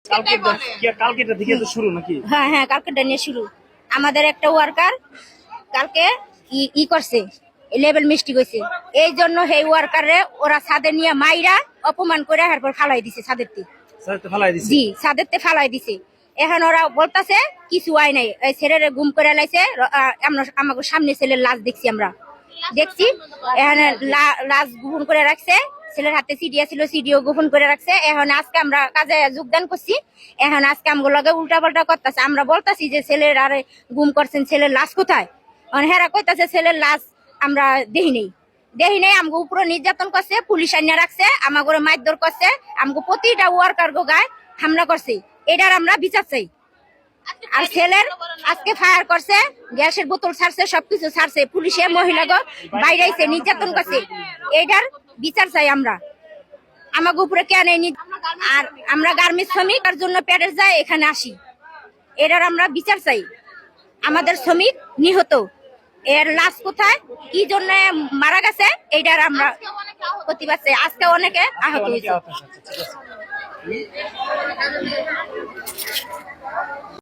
কালকে থেকে তো শুরু নাকি? হ্যাঁ হ্যাঁ, কালকেটা নিয়ে শুরু। আমাদের একটা ওয়ার্কার কালকে ই করছে, লেভেল মিস্টেক হয়েছে, এই জন্য সেই ওয়ার্কারে ওরা ছাদে নিয়ে মাইরা অপমান করে এরপর ফালাই দিছে ছাদেরতে। জি, ছাদেরতে ফালাই দিছে। এখন ওরা বলতেছে কিছু আয় নাই, এই ছেলেরে গুম করে লাইছে। আমরা আমাকে সামনে ছেলের লাশ দেখছি, আমরা দেখছি এখানে লাশ গোপন করে রাখছে। ছেলের হাতে সিডিও ছিল, সিডিও গোপন করে রাখছে। এখন আজকে আমরা কাজে যোগদান করছি, এখন আজকে আমগুলো লগে উল্টা পাল্টা করতেছে। আমরা বলতাছি যে ছেলের আরে গুম করছেন, ছেলের লাশ কোথায়? হেরা কইতাছে ছেলের লাশ আমরা দেখি নেই। আমগো উপরে নির্যাতন করছে, পুলিশ আইনা রাখছে, আমাগো মারধর করছে, আমগো প্রতিটা ওয়ার্কার গো গায়ে হামলা করছে। এটার আমরা বিচার চাই। আর ছেলের আজকে ফায়ার করছে, গ্যাসের বোতল ছাড়ছে, সবকিছু ছাড়ছে, পুলিশে মহিলা গো বাইরে আইছে, নির্যাতন করছে। এটার বিচার চাই আমরা। আমাকে উপরে কেন আর আমরা গার্মেন্টস শ্রমিক আর জন্য প্যারের যায় এখানে আসি, এটার আমরা বিচার চাই। আমাদের শ্রমিক নিহত, এর লাশ কোথায়, কি জন্য মারা গেছে, এইটার আমরা প্রতিবাদ চাই। আজকে অনেকে আহত হয়েছে।